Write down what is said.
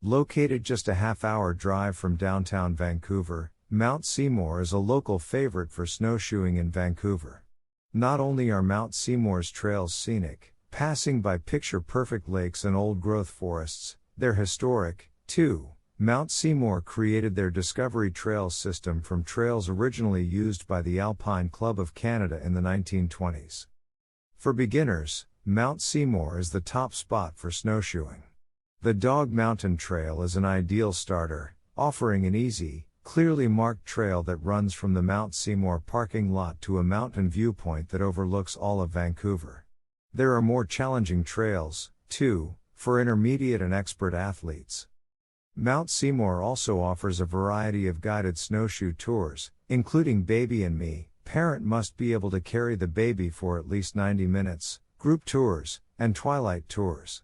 Located just a half-hour drive from downtown Vancouver, Mount Seymour is a local favorite for snowshoeing in Vancouver. Not only are Mount Seymour's trails scenic, passing by picture-perfect lakes and old-growth forests, they're historic, too. Mount Seymour created their Discovery Trails system from trails originally used by the Alpine Club of Canada in the 1920s. For beginners, Mount Seymour is the top spot for snowshoeing. The Dog Mountain Trail is an ideal starter, offering an easy, clearly marked trail that runs from the Mount Seymour parking lot to a mountain viewpoint that overlooks all of Vancouver. There are more challenging trails, too, for intermediate and expert athletes. Mount Seymour also offers a variety of guided snowshoe tours, including Baby and Me, parent must be able to carry the baby for at least 90 minutes, group tours, and Twilight Tours.